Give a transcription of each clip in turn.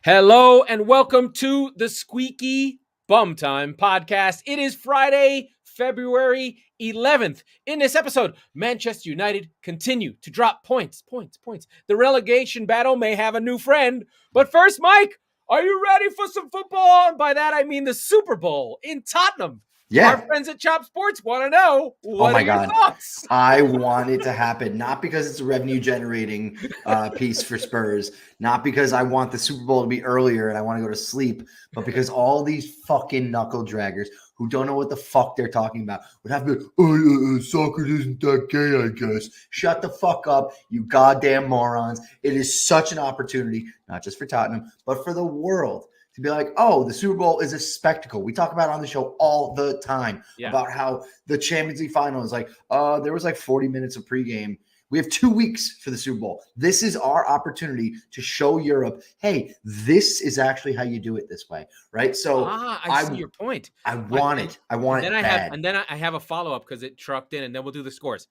Hello and welcome to the Squeaky Bum Time Podcast. It is Friday, February 11th. In this episode, Manchester United continue to drop points. The relegation battle may have a new friend. But first, Mike, are you ready for some football? And by that, I mean the Super Bowl in Tottenham. Yeah. Our friends at Chop Sports want to know, what are your thoughts? I want it to happen, not because it's a revenue generating piece for Spurs, not because I want the Super Bowl to be earlier and I want to go to sleep, but because all these fucking knuckle draggers who don't know what the fuck they're talking about would have to be, soccer isn't that gay, I guess. Shut the fuck up, you goddamn morons. It is such an opportunity, not just for Tottenham, but for the world. To be like, oh, the Super Bowl is a spectacle. We talk about it on the show all the time about how the Champions League final is like, there was like 40 minutes of pregame. We have 2 weeks for the Super Bowl. This is our opportunity to show Europe, hey, this is actually how you do it this way, right? So I see your point. I want it. I want it bad. And then I have a follow-up because it trucked in, and then we'll do the scores.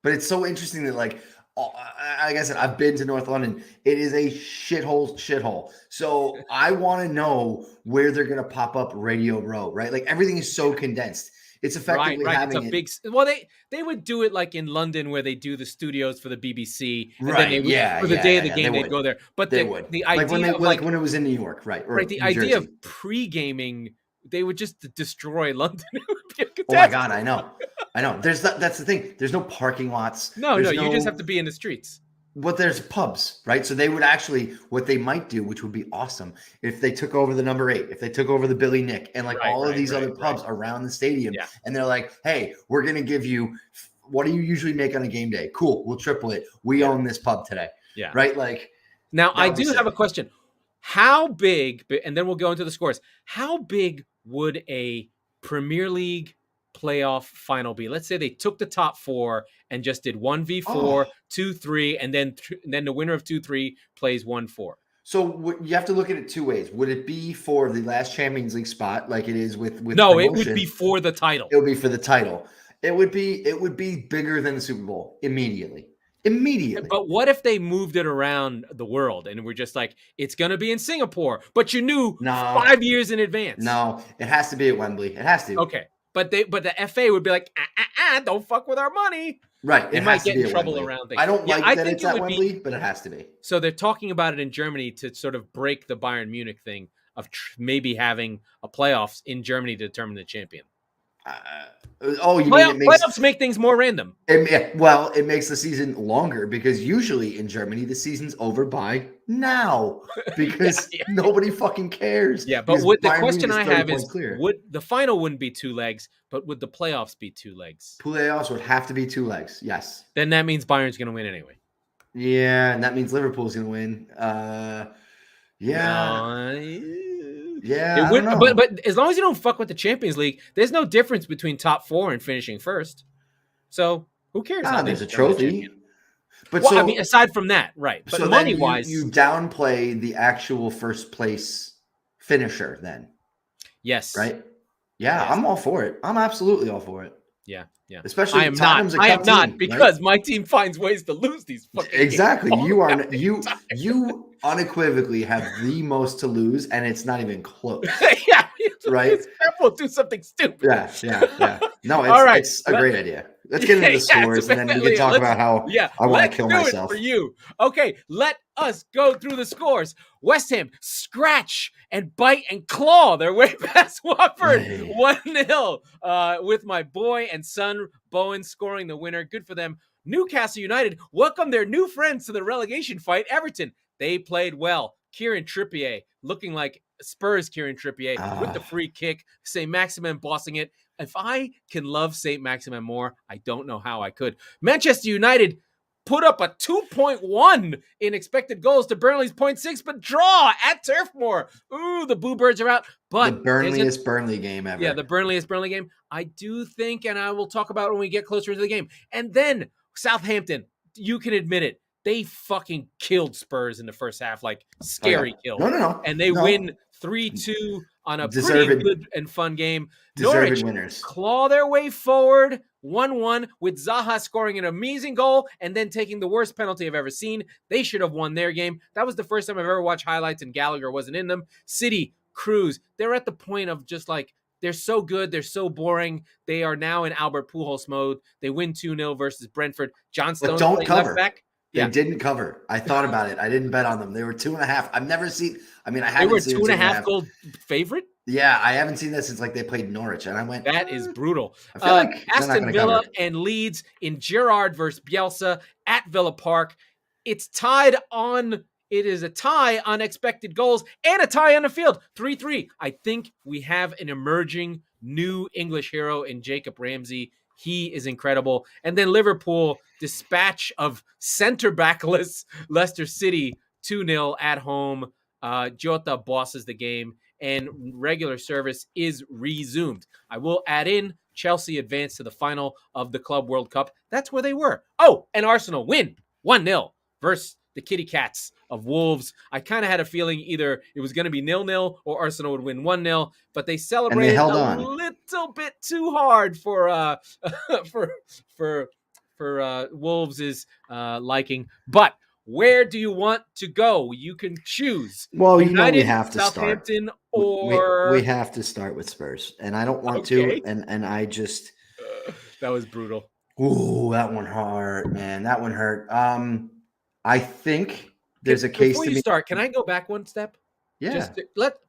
But it's so interesting that, like I said, I've been to North London. It is a shithole. So I want to know where they're going to pop up Radio Row, right? Like everything is so condensed. It's effectively having it's a big. Well, they would do it like in London where they do the studios for the BBC. And right. Then they would, for the day of the game, they'd go there. But they would. The idea like when it was in New York, right? Right. The idea of pre-gaming, they would just destroy London. Oh my God, I know. That's the thing. There's no parking lots. No, you just have to be in the streets. But there's pubs, right? So they would actually, what they might do, which would be awesome, if they took over the number 8, if they took over the Billy Nick and all of these other pubs around the stadium, and they're like, hey, we're going to give you, what do you usually make on a game day? Cool, we'll triple it. We own this pub today. Yeah. Right? Like, now, I do have a question. How big, and then we'll go into the scores, how big would a Premier League playoff final be? Let's say they took the top 4 and just did 1v4, 2-3, and then the winner of 2-3 plays 1-4. So you have to look at it 2 ways. Would it be for the last Champions League spot, like it is with No, promotion? It would be for the title. It would be for the title. It would be bigger than the Super Bowl immediately. But what if they moved it around the world and we're just like, it's going to be in Singapore, but you knew 5 years in advance? No, it has to be at Wembley. It has to. Okay. But the FA would be like, don't fuck with our money. Right. They might get in trouble around things. I don't like that it's at Wembley, but it has to be. So they're talking about it in Germany to sort of break the Bayern Munich thing of maybe having a playoffs in Germany to determine the champion. Playoffs make things more random. It makes the season longer because usually in Germany the season's over by now because nobody fucking cares. Yeah, but the question I have is, would the final wouldn't be 2 legs, but would the playoffs be 2 legs? Playoffs would have to be 2 legs. Yes. Then that means Bayern's going to win anyway. Yeah, and that means Liverpool's going to win. Yeah, but as long as you don't fuck with the Champions League, there's no difference between top 4 and finishing first. So who cares? There's a trophy. But I mean, aside from that, right? But so money wise, you downplay the actual first place finisher. Then, yes, right? Yeah, I'm all for it. I'm absolutely all for it. Yeah. Especially I am not because my team finds ways to lose these fucking exactly. games. You unequivocally have the most to lose, and it's not even close. Right? We'll do something stupid. Yeah. No, it's a great idea. Let's get into the scores, and then we can talk about how I want to kill myself. For you. Okay, let us go through the scores. West Ham scratch and bite and claw their way past Watford 1-0 with my boy and son Bowen scoring the winner. Good for them. Newcastle United welcome their new friends to the relegation fight. Everton, they played well. Kieran Trippier looking like Spurs Kieran Trippier with the free kick. Saint-Maximin bossing it. If I can love Saint-Maximin more, I don't know how I could. Manchester United put up a 2.1 in expected goals to Burnley's 0.6, but draw at Turf Moor. Ooh, the Boo Birds are out. But the Burnleyest Burnley game ever. Yeah, the Burnleyest Burnley game. I do think, and I will talk about it when we get closer into the game. And then Southampton, you can admit it, they fucking killed Spurs in the first half, like scary kill. No. And they win 3-2 on a pretty good and fun game. Norwich winners claw their way forward 1-1 with Zaha scoring an amazing goal and then taking the worst penalty I've ever seen. They should have won their game. That was the first time I've ever watched highlights and Gallagher wasn't in them. City, Cruz, they're at the point of just like, they're so good. They're so boring. They are now in Albert Pujols mode. They win 2-0 versus Brentford. John Stones don't cover. left back. They didn't cover. I thought about it. I didn't bet on them. They were 2.5. I've never seen. I mean, I haven't seen. They were 2.5 goal favorite. Yeah, I haven't seen that since like they played Norwich, and I went. That is brutal. I feel like Aston Villa and Leeds in Gerrard versus Bielsa at Villa Park. It's tied on. It is a tie on expected goals and a tie on the field. 3-3. I think we have an emerging new English hero in Jacob Ramsey. He is incredible. And then Liverpool dispatch of center backless Leicester City 2-0 at home. Jota bosses the game and regular service is resumed. I will add in Chelsea advanced to the final of the Club World Cup. That's where they were. Oh, and Arsenal win 1-0 versus the Kitty Cats of Wolves. I kind of had a feeling either it was going to be 0-0 or Arsenal would win 1-0, but they celebrated a little bit too hard for Wolves' liking. But where do you want to go? You can choose. Well, United, we have to Southampton, start. Or we have to start with Spurs, and I don't want to. And I just that was brutal. Ooh, that one hurt, man. That one hurt. I think there's a case before to you start. Can I go back one step? Yeah.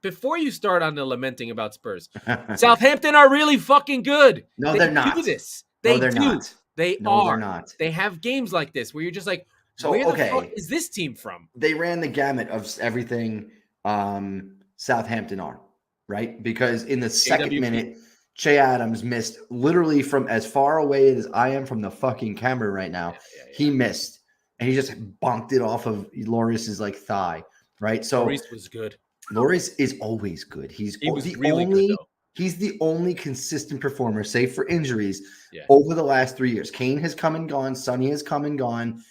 Before you start on the lamenting about Spurs, Southampton are really fucking good. No, they're not. Do this. They're not. They are. They're not. They have games like this where you're just like, where the fuck is this team from? They ran the gamut of everything Southampton are, right? Because in the second minute, Che Adams missed literally from as far away as I am from the fucking camera right now. Yeah. He missed. And he just bonked it off of Lloris's like thigh, right? So Lloris was good. Lloris is always good. He's the only consistent performer, save for injuries, over the last 3 years. Kane has come and gone. Sonny has come and gone.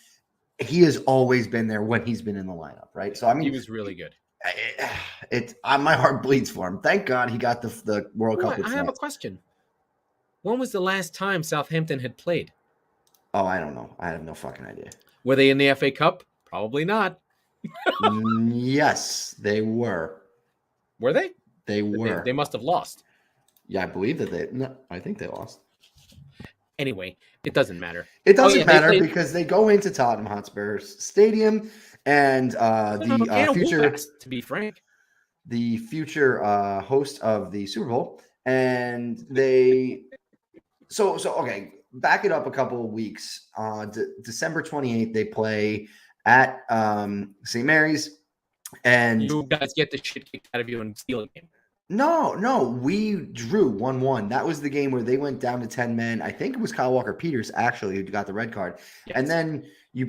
He has always been there when he's been in the lineup, right? So I mean, he was really good. My heart bleeds for him. Thank God he got the World Cup. I have a question. When was the last time Southampton had played? Oh, I don't know. I have no fucking idea. Were they in the FA Cup? Probably not. Yes, they were. Were they? They were. They must have lost. Yeah, I believe that no, I think they lost. Anyway, it doesn't matter. It doesn't matter because they go into Tottenham Hotspur's stadium and future, to be frank, the future host of the Super Bowl, and they so okay. Back it up a couple of weeks. December 28th, they play at St. Mary's, and you guys get the shit kicked out of you and steal a game. No, we drew 1-1. That was the game where they went down to 10 men. I think it was Kyle Walker-Peters actually who got the red card, and then you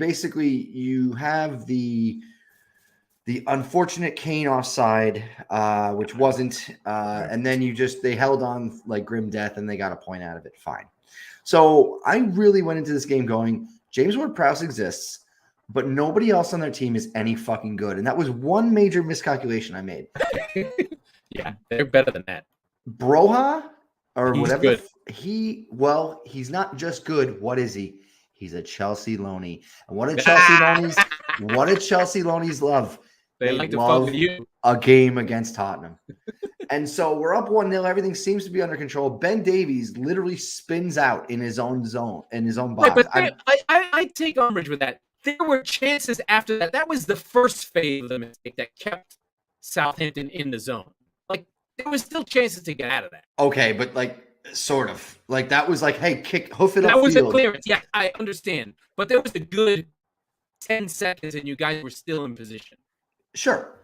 have the unfortunate Kane offside, which wasn't, and then they held on like grim death and they got a point out of it. Fine. So I really went into this game going, James Ward-Prowse exists, but nobody else on their team is any fucking good. And that was one major miscalculation I made. Yeah, they're better than that. Broha or he's whatever. Good. He's not just good. What is he? He's a Chelsea loanee. And what do Chelsea loanees love? They like to fuck with you. A game against Tottenham. And so we're up 1-0. Everything seems to be under control. Ben Davies literally spins out in his own zone, in his own box. Right, but I take umbrage with that. There were chances after that. That was the first phase of the mistake that kept Southampton in the zone. Like, there was still chances to get out of that. Okay, but like, sort of. Like, that was like, hey, hoof it up. That was a clearance. Yeah, I understand. But there was a good 10 seconds and you guys were still in position. Sure.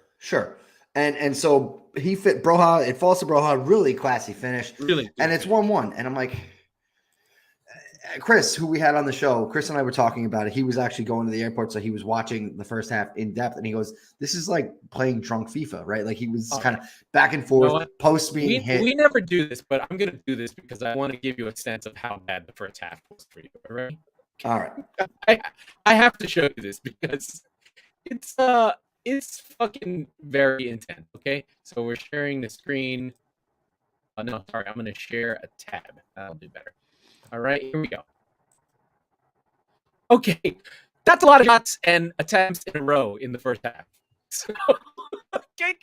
And so he fit Broha. It falls to Broha. Really classy finish. Really. And it's 1-1. And I'm like, Chris, who we had on the show, Chris and I were talking about it. He was actually going to the airport, so he was watching the first half in depth. And he goes, this is like playing drunk FIFA, right? Like he was kind of back and forth, post being hit. We never do this, but I'm going to do this because I want to give you a sense of how bad the first half was for you. All right. I have to show you this because it's fucking very intense, okay? So we're sharing the screen. No, sorry, I'm going to share a tab. That'll do better. All right, here we go. Okay, that's a lot of shots and attempts in a row in the first half. So, okay,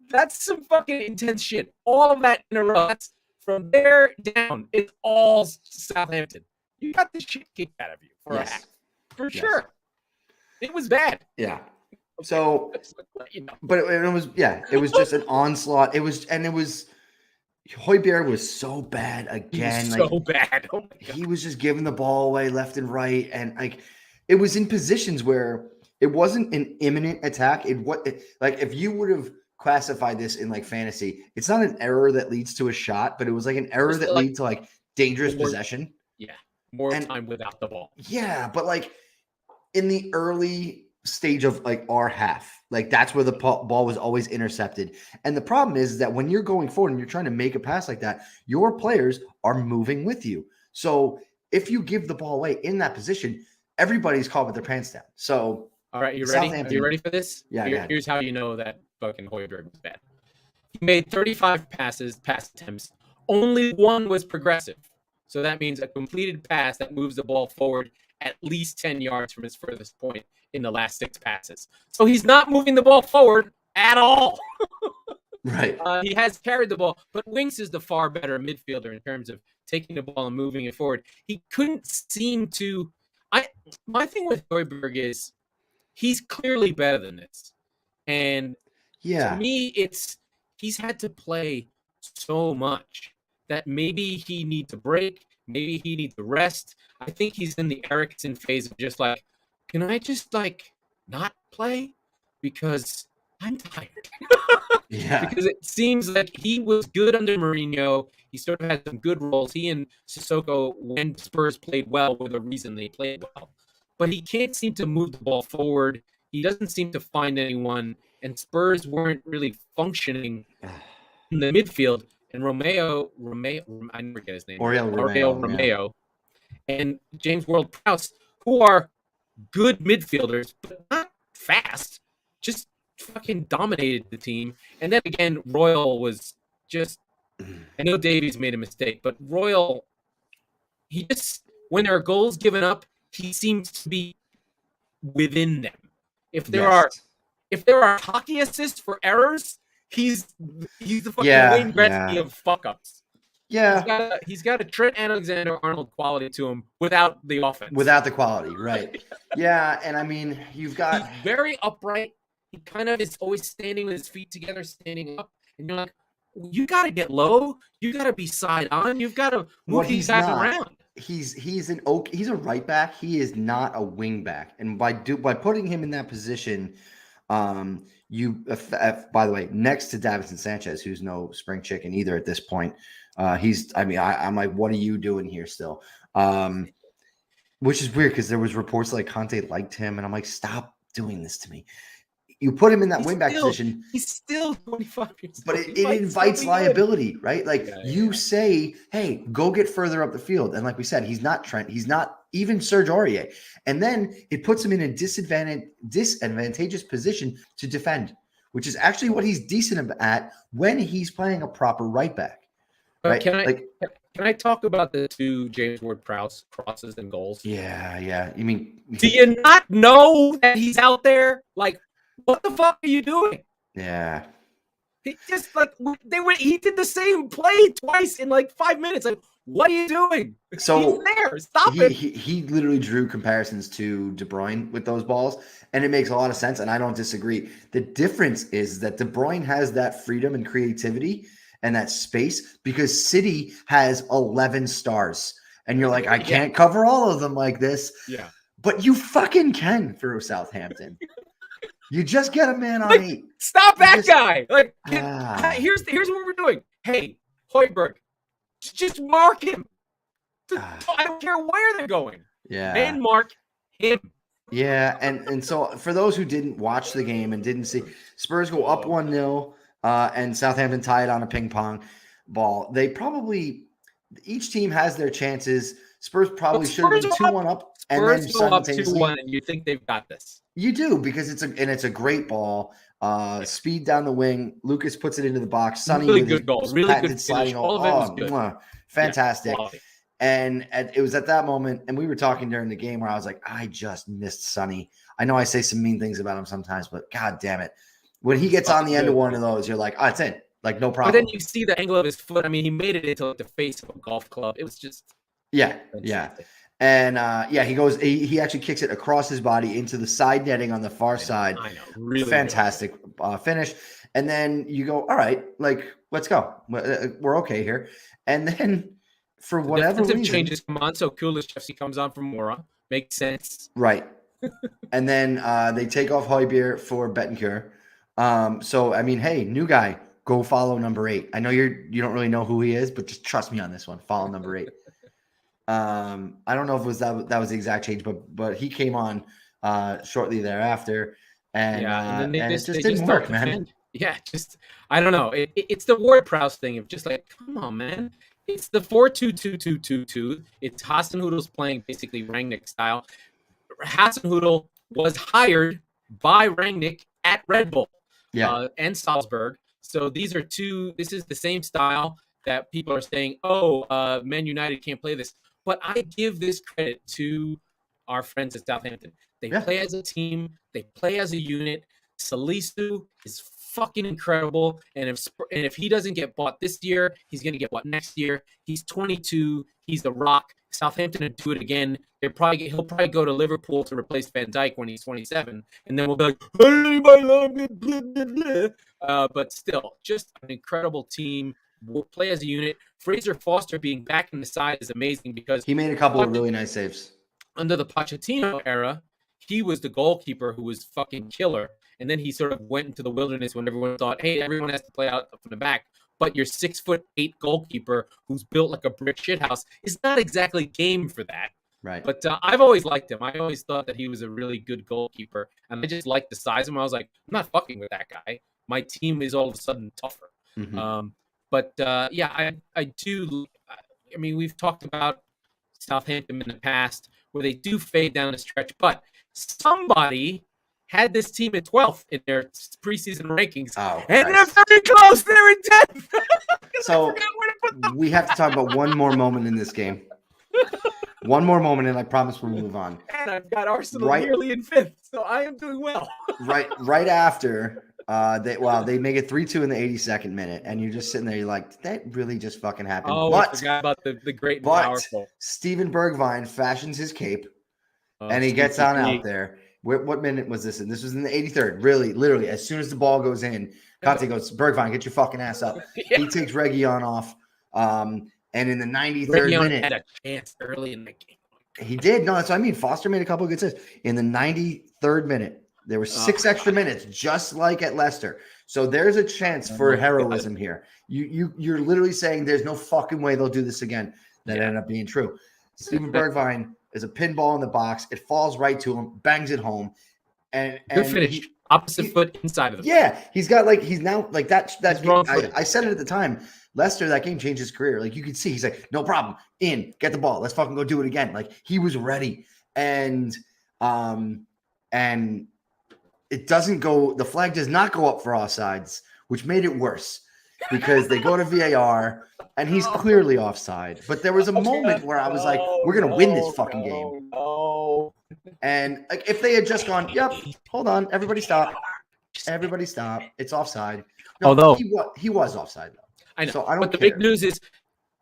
that's some fucking intense shit. All of that in a row. That's from there down. It's all Southampton. You got the shit kicked out of you for a half. For sure. It was bad. Yeah. So, you know. but it was just an onslaught. Højbjerg was so bad again. He was so bad. Oh my God. He was just giving the ball away left and right. And like, it was in positions where it wasn't an imminent attack. Like if you would have classified this in like fantasy, it's not an error that leads to a shot, but it was like an error that leads to like dangerous possession. Yeah. More time without the ball. Yeah. But like in the early stage of like our half, like that's where the ball was always intercepted. And the problem is that when you're going forward and you're trying to make a pass like that, your players are moving with you. So if you give the ball away in that position, everybody's caught with their pants down. So all right, you ready? Are you ready for this? Yeah. Here's how you know that fucking Højbjerg was bad. He made 35 pass attempts. Only one was progressive. So that means a completed pass that moves the ball forward at least 10 yards from his furthest point in the last 6 passes. So he's not moving the ball forward at all. Right. He has carried the ball, but Winks is the far better midfielder in terms of taking the ball and moving it forward. He couldn't seem to. My thing with Højbjerg is he's clearly better than this. And to me, he's had to play so much that maybe he needs a break. Maybe he needs to rest. I think he's in the Eriksen phase of just like, can I just like not play? Because I'm tired. Because it seems like he was good under Mourinho. He sort of had some good roles. He and Sissoko, when Spurs played well, were the reason they played well. But he can't seem to move the ball forward. He doesn't seem to find anyone. And Spurs weren't really functioning in the midfield. And Romeo, I never get his name. Oriol Romeo, and James Ward-Prowse, who are good midfielders, but not fast. Just fucking dominated the team. And then again, Royal was just. I know Davies made a mistake, but Royal, when there are goals given up, he seems to be within them. If there are hockey assists for errors, he's the fucking Wayne Gretzky of fuck ups. Yeah, he's got a Trent Alexander-Arnold quality to him without the offense, without the quality, right? Yeah, and I mean, he's very upright. He kind of is always standing with his feet together, standing up, and you're like, you got to get low. You got to be side on. You've got to move these guys around. He's a right back. He is not a wing back, and by putting him in that position, by the way, next to Davinson Sanchez, who's no spring chicken either at this point. I'm like, what are you doing here still? Which is weird because there was reports like Conte liked him, and I'm like, stop doing this to me. You put him in that wing back position. He's still 25 years old. But it invites liability, right? Like say, hey, go get further up the field. And like we said, he's not Trent. He's not even Serge Aurier. And then it puts him in a disadvantageous position to defend, which is actually what he's decent at when he's playing a proper right back. Right? Can I talk about the 2 James Ward-Prowse crosses and goals? Yeah. You mean, do you not know that he's out there? Like, what the fuck are you doing? Yeah. He just he did the same play twice in like 5 minutes. Like, what are you doing? So he's there. Stop it. He literally drew comparisons to De Bruyne with those balls, and it makes a lot of sense, and I don't disagree. The difference is that De Bruyne has that freedom and creativity and that space because City has 11 stars. And you're like, I can't cover all of them like this. Yeah. But you fucking can for Southampton. You just get a man on 8. Stop that guy. Like, here's what we're doing. Hey, Højbjerg, just mark him. I don't care where they're going. Yeah. And mark him. Yeah, and so for those who didn't watch the game and didn't see, Spurs go up 1-0, and Southampton tie it on a ping pong ball. Each team has their chances. Spurs probably should have been 2-1 up. Spurs go up 2-1, and you think they've got this. You do, because it's a great ball. Speed down the wing. Lucas puts it into the box. Sonny really with good goal. Really good sliding finish. All of it was good. Fantastic. Yeah, And it was at that moment, and we were talking during the game where I was like, I just missed Sonny. I know I say some mean things about him sometimes, but God damn it. When he gets on the end of one of those, you're like, oh, it's in. Like, no problem. But then you see the angle of his foot. I mean, he made it into like the face of a golf club. It was just fantastic. And he actually kicks it across his body into the side netting on the far side. I know, really fantastic finish. And then you go, all right, like, let's go. We're okay here. And then for whatever reason, changes come on. So Kulusevski comes on from Mora. Makes sense, right? And then they take off Højbjerg for Bentancur. So I mean, hey, new guy, go follow number 8. I know you don't really know who he is, but just trust me on this one. Follow number 8. I don't know if it was that was the exact change, but he came on shortly thereafter, and it just didn't work, man. Yeah, just I don't know. It's the Ward-Prowse thing of just like, come on, man. It's the 4-2-2-2-2-2. It's Hasenhüttl's playing basically Rangnick style. Hasenhüttl was hired by Rangnick at Red Bull and Salzburg. So these are this is the same style that people are saying, Man United can't play this. But I give this credit to our friends at Southampton. They play as a team. They play as a unit. Salisu is fucking incredible. And if he doesn't get bought this year, he's going to get bought next year. He's 22. He's the Rock. Southampton will do it again. He'll probably go to Liverpool to replace Van Dijk when he's 27. And then we'll be like, but still, just an incredible team. We'll play as a unit. Fraser Foster being back in the side is amazing because he made a couple of really nice saves. Under the Pochettino era, he was the goalkeeper who was fucking killer. And then he sort of went into the wilderness when everyone thought, hey, everyone has to play out from the back. But your 6'8" goalkeeper who's built like a brick shithouse is not exactly game for that. Right. But I've always liked him. I always thought that he was a really good goalkeeper. And I just liked the size of him. I was like, I'm not fucking with that guy. My team is all of a sudden tougher. Mm-hmm. I do. I mean, we've talked about Southampton in the past where they do fade down the stretch, but somebody had this team at 12th in their preseason rankings. And they're very close. They're in 10th. So we have to talk about one more moment in this game. One more moment, and I promise we'll move on. And I've got Arsenal nearly in 5th, so I am doing well. right after they make it 3-2 in the 82nd minute, and you're just sitting there, you're like, did that really just fucking happen? I forgot about the great and powerful. Steven Bergwijn fashions his cape, and he gets on out there. What minute was this in? This was in the 83rd. Really, literally, as soon as the ball goes in, Conte goes, Bergwijn, get your fucking ass up. Yeah. He takes Reguilon off. And in the 93rd minute, had a chance early in the game. He did. No, that's what I mean. Foster made a couple of good saves. In the 93rd minute, there were 6 extra minutes, just like at Leicester. So there's a chance for heroism here. You're literally saying there's no fucking way they'll do this again. That ended up being true. Steven Bergwijn is a pinball in the box. It falls right to him, bangs it home, and good finish. Opposite foot inside of the Yeah, he's now like that. I said it at the time. Leicester, that game changed his career. Like you could see, he's like, no problem. Get the ball. Let's fucking go do it again. Like he was ready. And it doesn't go, the flag does not go up for offsides, which made it worse because they go to VAR and he's clearly offside. But there was a moment where I was like, we're going to win this fucking game. And like if they had just gone, yep, hold on, everybody stop. Everybody stop. It's offside. No, although he was offside though. I know, so I don't but the care. big news is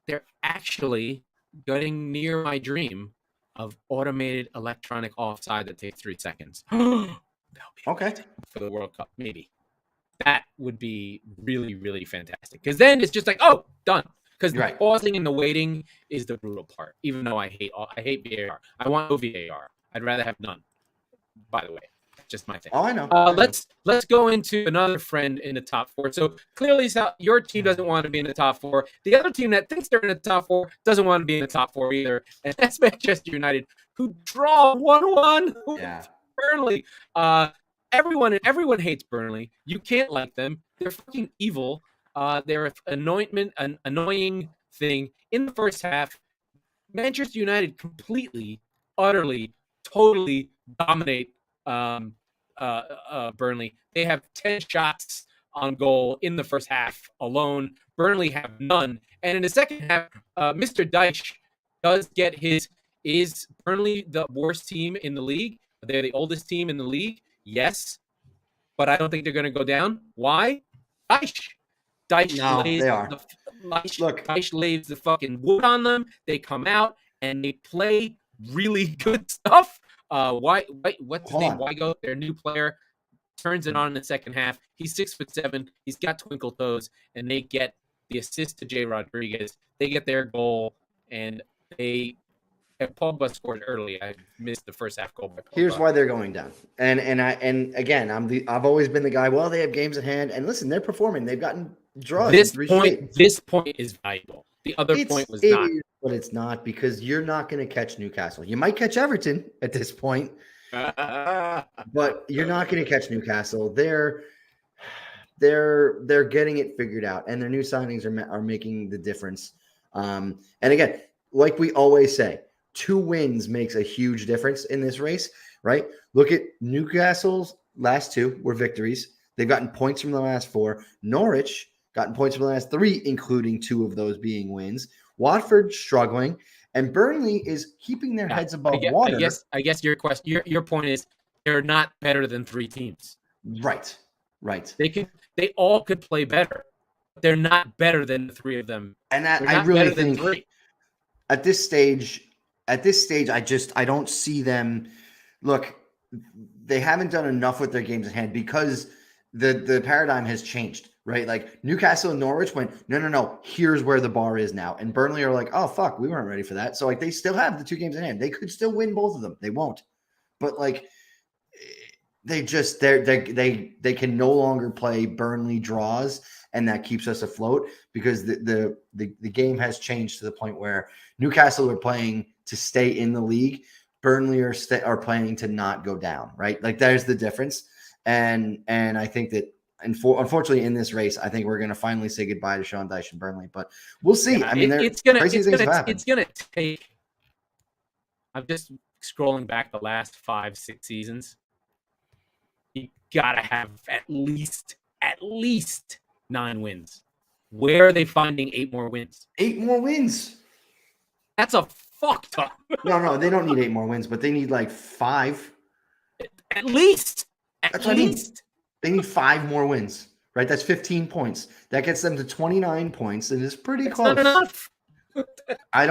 they're actually getting near my dream of automated electronic offside that takes 3 seconds. That'll be okay for the World Cup, maybe. That would be really, really fantastic. Because then it's just like, oh, done. Because the pausing and the waiting is the brutal part. Even though I hate VAR. I want no VAR. I'd rather have none. By the way. Just my thing. Oh, I know. Let's go into another friend in the top 4. So clearly, your team doesn't want to be in the top 4. The other team that thinks they're in the top 4 doesn't want to be in the top 4 either, and that's Manchester United, who draw 1-1 with Burnley. Everyone hates Burnley. You can't like them. They're fucking evil. They're an annoying thing. In the first half, Manchester United completely, utterly, totally dominate Burnley. They have 10 shots on goal in the first half alone. Burnley have none. And in the second half, Mr. Dyche does get his. Is Burnley the worst team in the league? They're the oldest team in the league. Yes, but I don't think they're going to go down. Why? Dyche. No, they are. Look, Dyche lays the fucking wood on them. They come out and they play really good stuff. What's his name? Wygo, their new player, turns it on in the second half. He's 6'7". He's got twinkle toes, and they get the assist to Jay Rodriguez. They get their goal, and Pogba scored early. I missed the first half goal by Pogba. Here's why they're going down. And again, I've always been the guy. Well, they have games at hand, and listen, they're performing. They've gotten draws. This point is valuable. The other point was not. But it's not, because you're not going to catch Newcastle. You might catch Everton at this point, but you're not going to catch Newcastle. They're getting it figured out, and their new signings are making the difference. And again, like we always say, 2 wins makes a huge difference in this race, right? Look at Newcastle's last 2 were victories. They've gotten points from the last 4. Norwich gotten points from the last 3, including 2 of those being wins. Watford struggling, and Burnley is keeping their heads above water. I guess your point is they're not better than 3 teams. Right. They all could play better. But they're not better than the 3 of them. And that I really think at this stage, I don't see them. Look, they haven't done enough with their games at hand because the paradigm has changed, right? Like Newcastle and Norwich went, no, here's where the bar is now. And Burnley are like, oh, fuck, we weren't ready for that. So like they still have the 2 games at hand. They could still win both of them. They won't. But like they can no longer play Burnley draws, and that keeps us afloat because the game has changed to the point where Newcastle are playing to stay in the league. Burnley are playing to not go down, right? Like there's the difference. And I think that, unfortunately, in this race, I think we're going to finally say goodbye to Sean Dyche and Burnley. But we'll see. Yeah, it's going to take. I'm just scrolling back the last 5-6 seasons. You got to have at least 9 wins. Where are they finding 8 more wins? 8 more wins. That's a fuck ton. No, they don't need 8 more wins, but they need like 5. At least. That's what I mean. They need 5 more wins, right? That's 15 points. That gets them to 29 points, and it's pretty close. Not enough. I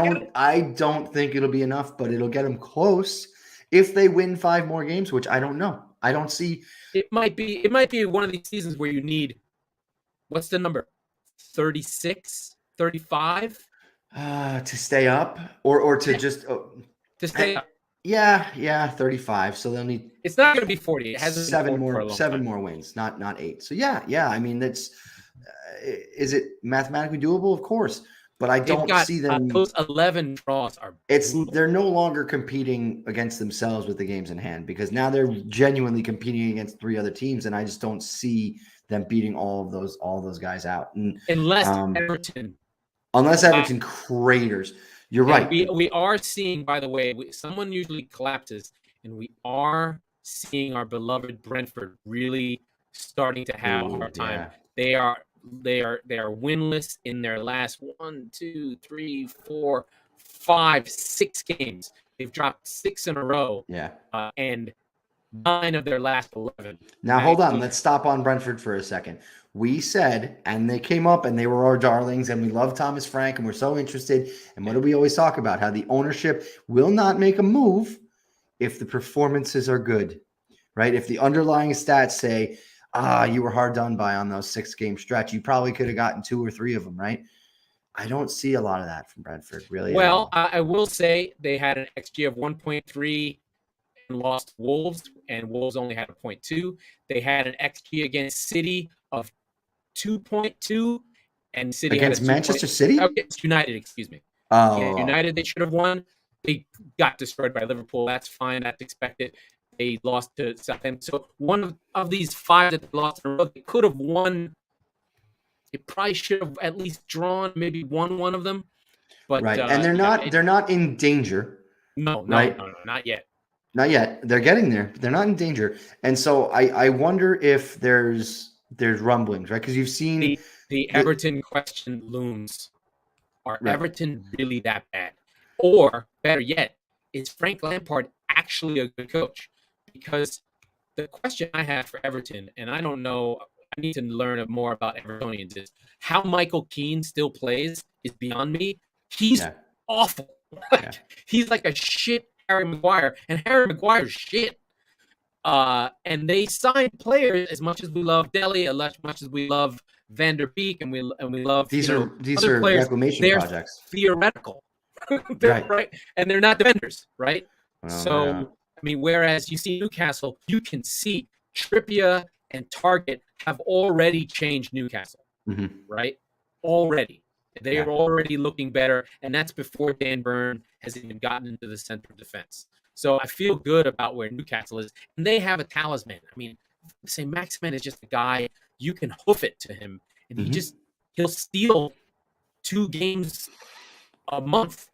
don't think it'll be enough, but it'll get them close if they win 5 more games, which I don't know. I don't see. It might be one of these seasons where you need, what's the number? 36, 35? To stay up or to just to stay up. Yeah, 35. So they'll need. It's not going to be 40. It hasn't 7 been 40 7 more wins, not 8. So yeah. I mean, that's. Is it mathematically doable? Of course, but I don't see them. Those 11 draws are. They're no longer competing against themselves with the games in hand, because now they're genuinely competing against 3 other teams, and I just don't see them beating all those guys out. And, unless Everton. Unless Everton craters. You're right. We are seeing, by the way, someone usually collapses, and we are seeing our beloved Brentford really starting to have a hard time. Yeah. They are winless in their last 1, 2, 3, 4, 5, 6 games. They've dropped 6 in a row. Yeah. And 9 of their last 11. Now, hold on. Let's stop on Brentford for a second. We said, and they came up and they were our darlings, and we love Thomas Frank, and we're so interested. And what do we always talk about? How the ownership will not make a move if the performances are good, right? If the underlying stats say, you were hard done by on those 6-game stretch, you probably could have gotten 2 or 3 of them, right? I don't see a lot of that from Brentford, really. Well, I will say they had an XG of 1.3 and lost Wolves, and Wolves only had a 0.2. They had an XG against City of 2.2, and City against Manchester City? Against United, excuse me. Oh, yeah, United, they should have won. They got destroyed by Liverpool. That's fine. That's expected. They lost to Southampton. So one of these 5 that they lost in a row, they could have won. They probably should have at least drawn, maybe won one of them. But right, and they're not in danger. No, right? No, not yet. Not yet. They're getting there. They're not in danger. And so I wonder if there's rumblings, right? Because you've seen the Everton question looms. Are Everton really that bad? Or better yet, is Frank Lampard actually a good coach? Because the question I have for Everton, and I don't know, I need to learn more about Evertonians, is how Michael Keane still plays is beyond me. He's awful. He's like a shit Harry Maguire, and Harry Maguire's shit. And they signed players as much as we love Dele, as much as we love Van der Beek, and we love these are players. reclamation They're projects. Theoretical, right? And they're not defenders, right? Oh, I mean, whereas you see Newcastle, you can see Trippier and Target have already changed Newcastle, right? Already. They are already looking better, and that's before Dan Burn has even gotten into the center of defense. So I feel good about where Newcastle is, and they have a talisman. I mean, say Maximin is just a guy, you can hoof it to him, and he'll steal 2 games a month.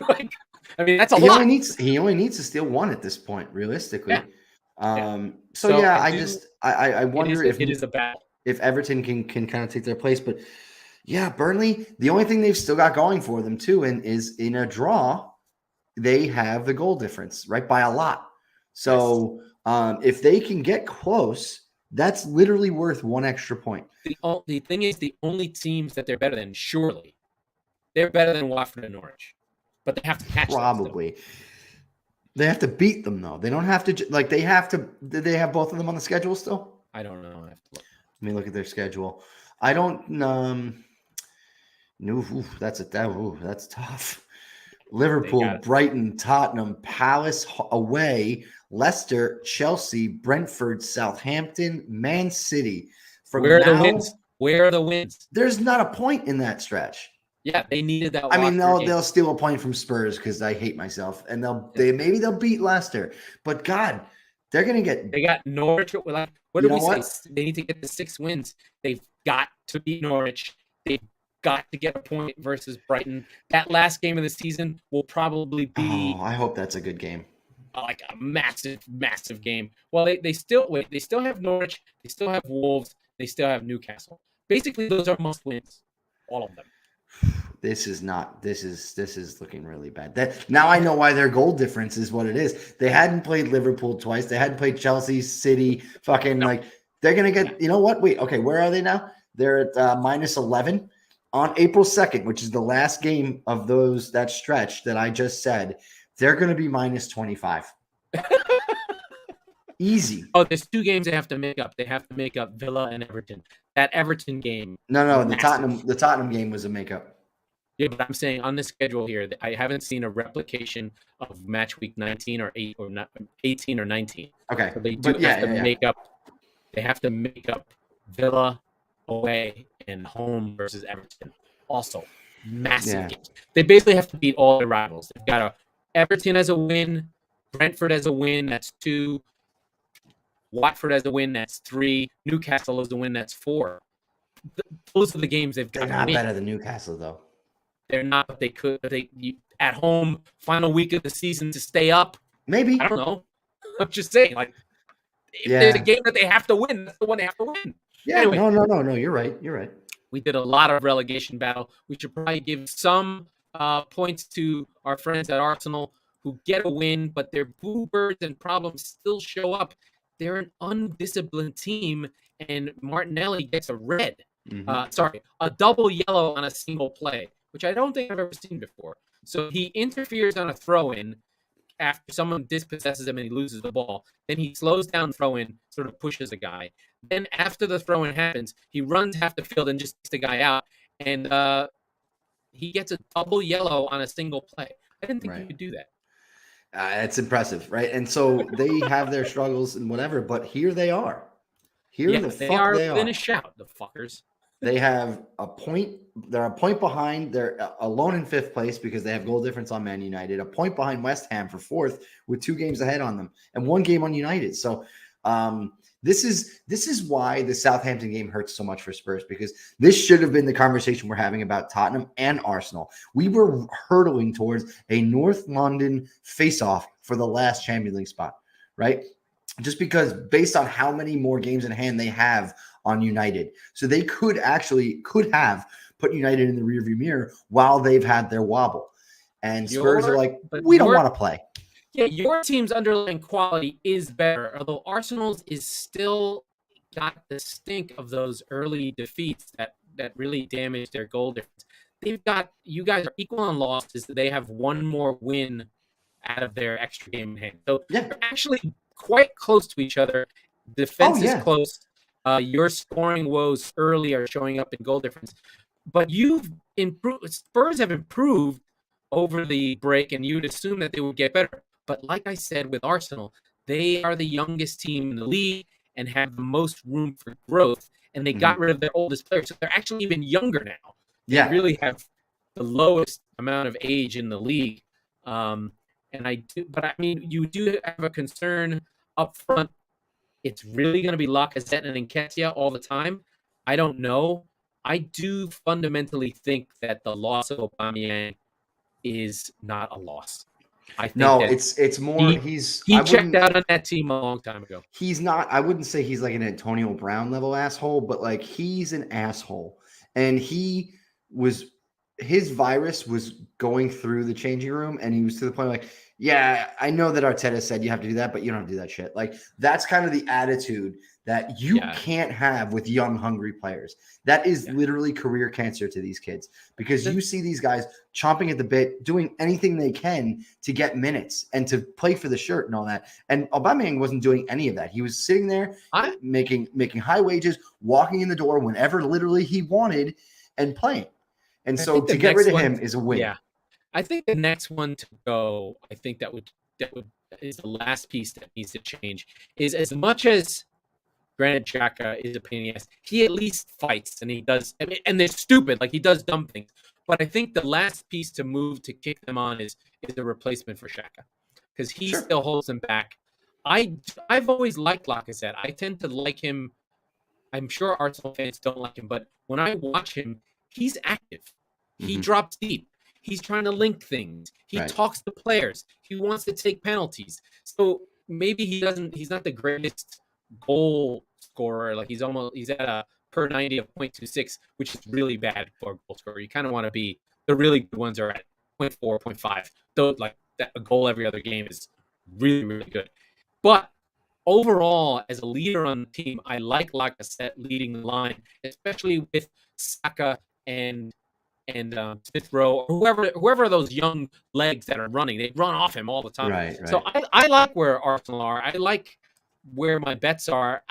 I mean, that's a lot. He only needs to steal 1 at this point, realistically. So I wonder if it is a battle. If Everton can kind of take their place, but Burnley, the only thing they've still got going for them too, and is in a draw, they have the goal difference, right, by a lot. So if they can get close, that's literally worth 1 extra point. The thing is, the only teams that they're better than, surely, they're better than Watford and Norwich, but they have to catch them. Probably. They have to beat them, though. They don't have to, like, they have to. Did they have both of them on the schedule still? I don't know. I have to look. Let me look at their schedule. I don't. No, that's tough. Liverpool, Brighton, Tottenham, Palace away, Leicester, Chelsea, Brentford, Southampton, Man City. Where are the wins? Where are the wins? There's not a point in that stretch. Yeah, they needed that. I mean, they'll steal a point from Spurs because I hate myself, and maybe they'll beat Leicester. But God, they're gonna get. They got Norwich. Like, what do we say? They need to get the 6 wins. They've got to beat Norwich. They've got to get a point versus Brighton. That last game of the season will probably be. Oh, I hope that's a good game. Like a massive, massive game. Well, they still have Norwich. They still have Wolves. They still have Newcastle. Basically, those are must wins. All of them. This is looking really bad. Now I know why their goal difference is what it is. They hadn't played Liverpool twice. They hadn't played Chelsea, City, like they're gonna get. You know what? Wait, okay, where are they now? They're at -11 on April 2nd, which is the last game of that stretch that I just said. They're gonna be -25. Easy. Oh, there's 2 games they have to make up. They have to make up Villa and Everton. That Everton game. No, the Tottenham game was a makeup. Yeah, but I'm saying on the schedule here, I haven't seen a replication of match week 19 or 18 or 19. Okay, so they do have to make up. They have to make up Villa away and home versus Everton. Also, massive games. They basically have to beat all their rivals. They've got Everton as a win, Brentford as a win. That's 2. Watford as a win, that's 3. Newcastle as a win, that's 4. Those are the games they've got. They're not better than Newcastle, though. They're not, but they could. At home, final week of the season to stay up. Maybe. I don't know. I'm just saying, like, if there's a game that they have to win, that's the one they have to win. Yeah. Anyway, no. You're right. We did a lot of relegation battle. We should probably give some points to our friends at Arsenal who get a win, but their boo-birds and problems still show up. They're an undisciplined team, and Martinelli gets a red. A double yellow on a single play, which I don't think I've ever seen before. So he interferes on a throw-in after someone dispossesses him and he loses the ball. Then he slows down the throw-in, sort of pushes a guy. Then after the throw-in happens, he runs half the field and just takes the guy out. And he gets a double yellow on a single play. I didn't think he could do that. It's impressive, right? And so they have their struggles and whatever, but here they are. They are within a shout, the fuckers. They have a point. They're a point behind. They're alone in 5th place because they have goal difference on Man United. A point behind West Ham for 4th with 2 games ahead on them and 1 game on United. So this is why the Southampton game hurts so much for Spurs, because this should have been the conversation we're having about Tottenham and Arsenal. We were hurtling towards a North London face-off for the last Champions League spot, right? Just because based on how many more games in hand they have on United. So they could have put United in the rearview mirror while they've had their wobble. And Spurs are like, we don't want to play. Yeah, your team's underlying quality is better, although Arsenal's is still got the stink of those early defeats that really damaged their goal difference. You guys are equal on losses. They have one more win out of their extra game in hand. So they're actually quite close to each other. Defense is close. Your scoring woes early are showing up in goal difference. But you've improved. Spurs have improved over the break, and you'd assume that they would get better. But like I said with Arsenal, they are the youngest team in the league and have the most room for growth. And they got rid of their oldest players. So they're actually even younger now. They really have the lowest amount of age in the league. And you do have a concern up front. It's really going to be Lacazette and Nketiah all the time. I don't know. I do fundamentally think that the loss of Aubameyang is not a loss. I think it's more he checked out on that team a long time ago. He's not. I wouldn't say he's like an Antonio Brown level asshole, but like he's an asshole, and his virus was going through the changing room, and he was to the point like, yeah, I know that Arteta said you have to do that, but you don't have to do that shit. Like that's kind of the attitude that you can't have with young, hungry players. That is literally career cancer to these kids because you see these guys chomping at the bit, doing anything they can to get minutes and to play for the shirt and all that. And Aubameyang wasn't doing any of that. He was sitting there making high wages, walking in the door whenever literally he wanted and playing. And so to get rid of him is a win. Yeah. I think the next one to go, I think that is the last piece that needs to change is as much as Granit Xhaka is a pain in the ass. He at least fights and he does, and they're stupid. Like he does dumb things. But I think the last piece to move to kick them on is a replacement for Xhaka because he still holds them back. I've always liked Lacazette. I tend to like him. I'm sure Arsenal fans don't like him, but when I watch him, he's active. He drops deep. He's trying to link things. He talks to players. He wants to take penalties. So maybe he's not the greatest goal scorer. Like he's at a per 90 of 0.26, which is really bad for a goal scorer. You kind of want to be, the really good ones are at 0.4, 0.5. Though like that, a goal every other game is really, really good. But overall, as a leader on the team, I like Lacazette leading the line, especially with Saka and Smith Rowe, or whoever those young legs that are running. They run off him all the time. Right. So I like where Arsenal are. I like where my bets are.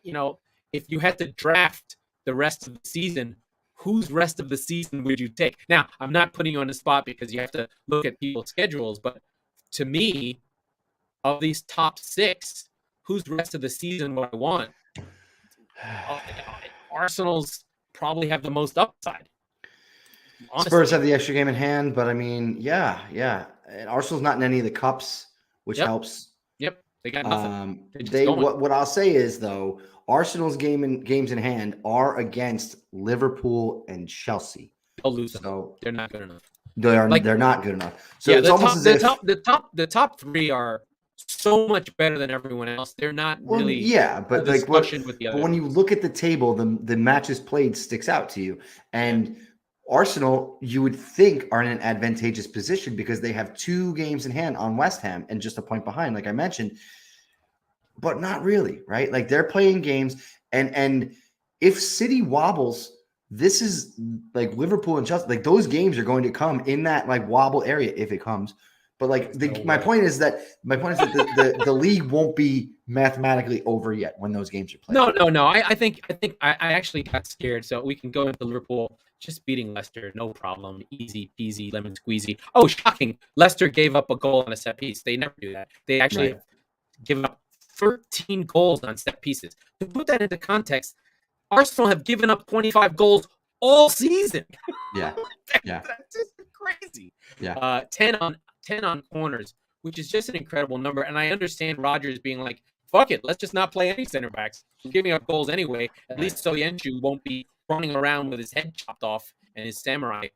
If you had to draft the rest of the season, whose rest of the season would you take? Now, I'm not putting you on the spot because you have to look at people's schedules, but to me, of these top six, whose rest of the season would I want? Arsenal's probably have the most upside. Honestly. Spurs have the extra game in hand, but I mean, yeah. And Arsenal's not in any of the cups, which helps. Yep, they got nothing. What I'll say is though, Arsenal's games in hand are against Liverpool and Chelsea. They'll lose them. So they're not good enough. They're not good enough. So it's almost the top three are so much better than everyone else. They're not really but like but when you look at the table, the matches played sticks out to you. And Arsenal, you would think, are in an advantageous position because they have 2 games in hand on West Ham and just a point behind, like I mentioned, but not really, right? Like they're playing games, and if City wobbles, this is like Liverpool and Chelsea. Like those games are going to come in that like wobble area if it comes. But like my point is that the league won't be mathematically over yet when those games are played. No. I think I actually got scared. So we can go into Liverpool just beating Leicester, no problem, easy peasy, lemon squeezy. Oh, shocking! Leicester gave up a goal on a set piece. They never do that. They actually have given up 13 goals on set pieces. To put that into context, Arsenal have given up 25 goals all season. Yeah. That's just crazy. Yeah. 10 on corners, which is just an incredible number. And I understand Rodgers being like, fuck it, let's just not play any center backs. We're giving up goals anyway. At least Soyuncu won't be running around with his head chopped off and his samurai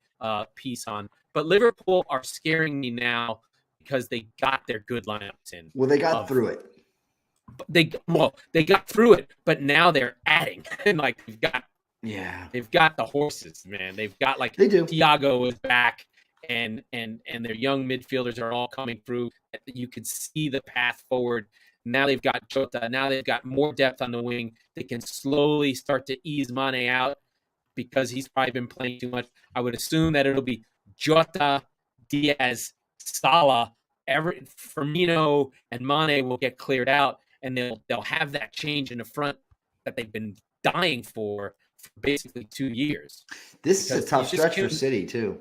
piece on. But Liverpool are scaring me now because they got their good lineups in. Well, they got through it. They got through it, but now they're adding. And like they've got the horses, man. They've got like they do. Thiago is back. and their young midfielders are all coming through. You could see the path forward. Now they've got Jota. Now they've got more depth on the wing. They can slowly start to ease Mane out because he's probably been playing too much. I would assume that it'll be Jota, Diaz, Salah, Firmino, and Mane will get cleared out, and they'll have that change in the front that they've been dying for basically 2 years. This is a tough stretch for City too.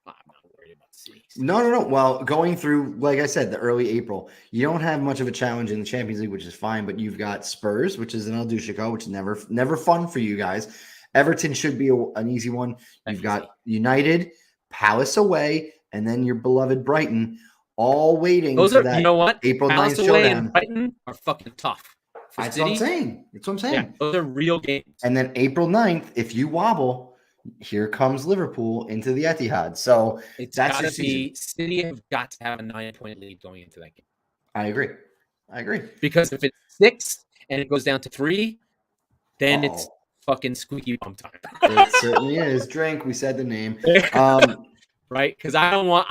I'm not worried about City. No. Well, going through, like I said, the early April, you don't have much of a challenge in the Champions League, which is fine. But you've got Spurs, which is an El Dushiko, which is never fun for you guys. Everton should be an easy one. You've got United, Palace away, and then your beloved Brighton, all waiting for that. You know what? April Palace 9th away showdown. and Brighton are fucking tough. That's what I'm saying. Yeah, those are real games. And then April 9th, if you wobble, here comes Liverpool into the Etihad. So that's your season. City have got to have a 9-point lead going into that game. I agree. Because if it's 6 and it goes down to 3, then it's fucking squeaky bum time. It certainly is. Drink. We said the name. Right? Because I don't want.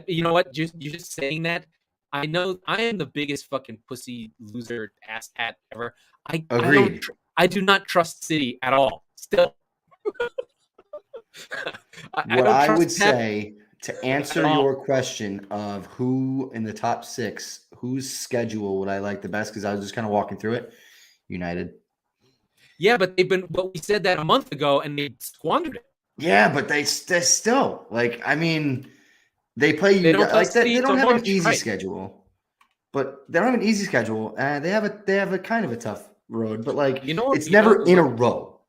You know what? You're just saying that. I know I am the biggest fucking pussy loser ass hat ever. Agreed. I do not trust City at all. Still. I would say to answer your question of who in the top 6, whose schedule would I like the best? Because I was just kind of walking through it. United. Yeah, but we said that a month ago and they squandered it. Yeah, but they're still like, I mean, they play. They don't have an easy schedule, but they don't have an easy schedule. They have a kind of a tough road, but like, it's never in a row.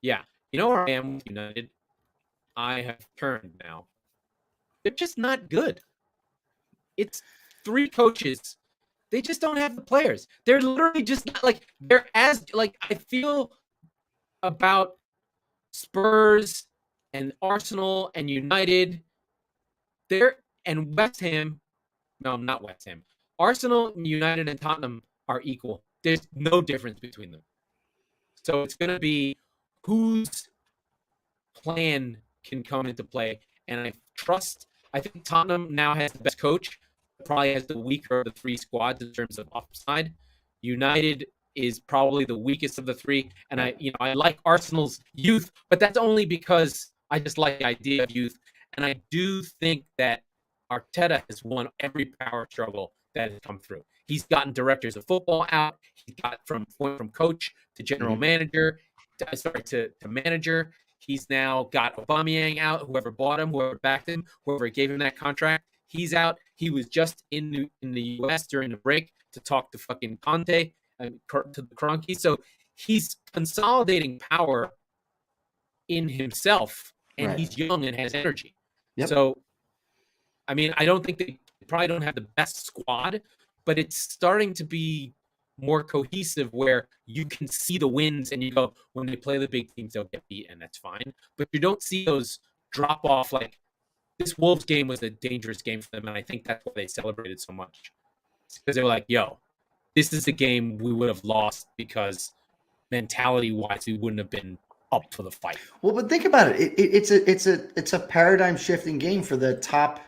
Yeah, you know where I am with United. I have turned now. They're just not good. It's 3 coaches. They just don't have the players. They're literally just not I feel about Spurs and Arsenal and United. And West Ham. No, not West Ham. Arsenal, United, and Tottenham are equal. There's no difference between them. So it's going to be whose plan can come into play. And I think Tottenham now has the best coach. Probably has the weaker of the 3 squads in terms of upside. United is probably the weakest of the 3, and I like Arsenal's youth, but that's only because I just like the idea of youth, and I do think that Arteta has won every power struggle that has come through. He's gotten directors of football out. He got from coach to general manager, to manager. He's now got Aubameyang out. Whoever bought him, whoever backed him, whoever gave him that contract. He's out. He was just in the U.S. during the break to talk to fucking Conte and to the Kroenke. So he's consolidating power in himself, and he's young and has energy. Yep. So, I mean, I don't think they probably don't have the best squad, but it's starting to be more cohesive where you can see the wins and you go, when they play the big teams, they'll get beat, and that's fine. But you don't see those drop off like, this Wolves game was a dangerous game for them, and I think that's why they celebrated so much. It's because they were like, yo, this is a game we would have lost because mentality-wise, we wouldn't have been up for the fight. Well, but think about it. It's a paradigm-shifting game for the top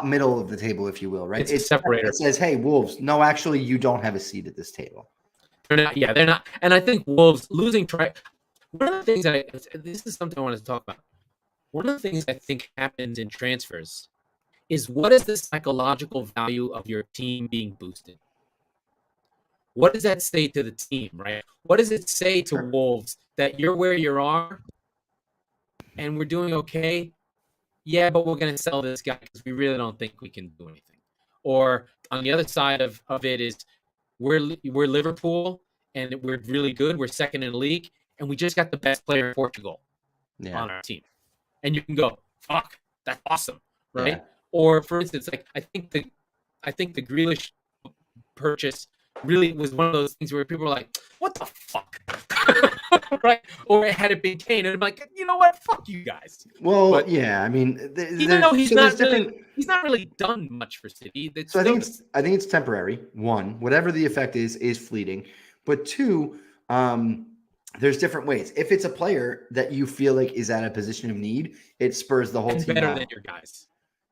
middle of the table, if you will, right? It's a separator. It says, hey, Wolves, no, actually, you don't have a seat at this table. They're not. And I think Wolves losing track. One of the things this is something I wanted to talk about. One of the things I think happens in transfers is, what is the psychological value of your team being boosted? What does that say to the team, right? What does it say to Wolves that you're where you are and we're doing okay? Yeah, but we're going to sell this guy because we really don't think we can do anything. Or on the other side of it is, we're Liverpool and we're really good. We're second in the league and we just got the best player in Portugal on our team. And you can go, fuck, that's awesome, right? Yeah. Or for instance, like I think the Grealish purchase really was one of those things where people were like, what the fuck? Right? Or had it been Kane, and I'm like, you know what? Fuck you guys. Well, but, yeah, I mean, even though he's not really done much for City. So I think it's temporary. One, whatever the effect is fleeting. But two, there's different ways. If it's a player that you feel like is at a position of need, it spurs the whole And team better on. than your guys.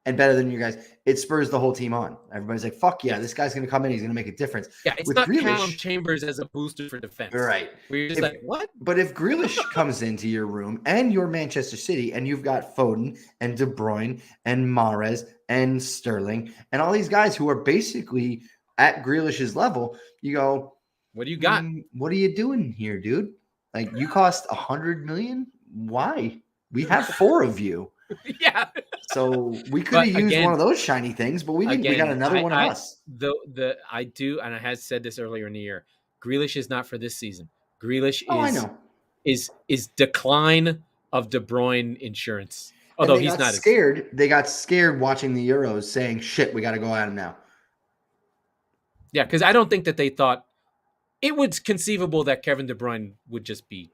And better than you guys, it spurs the whole team on. Everybody's like, fuck yeah, Yes. this guy's going to come in. He's going to make a difference. Yeah, it's With not Callum Grealish, Chambers as a booster for defense. right. Where you're just like, what? But if Grealish comes into your room and you're Manchester City and you've got Foden and De Bruyne and Mahrez and Sterling and all these guys who are basically at Grealish's level, you go, what do you got? What are you doing here, dude? Like, you cost 100 million? Why? We have 4 of you. Yeah. So we could have used one of those shiny things, but we didn't. We got another one of us. I do, and I had said this earlier in the year. Grealish is not for this season. Grealish I know. is decline of De Bruyne insurance. Although he's not scared. They got scared watching the Euros, saying, "Shit, we got to go at him now." Yeah, because I don't think that they thought it was conceivable that Kevin De Bruyne would just be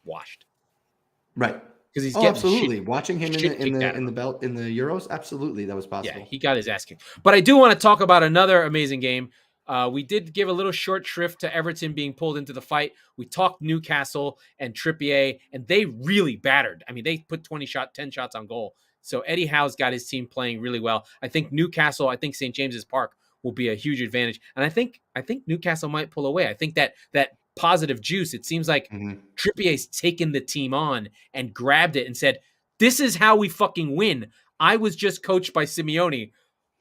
washed. Right. Because he's absolutely watching him in the Euros. Absolutely, that was possible. Yeah, he got his ass kicked. But I do want to talk about another amazing game. We did give a little short shrift to Everton being pulled into the fight. We talked Newcastle and Trippier, and they really battered. I mean, they put 10 shots on goal. So Eddie Howe's got his team playing really well. I think St. James's Park will be a huge advantage, and I think Newcastle might pull away. I think that positive juice. It seems like Trippier's taken the team on and grabbed it and said, "This is how we fucking win. I was just coached by Simeone.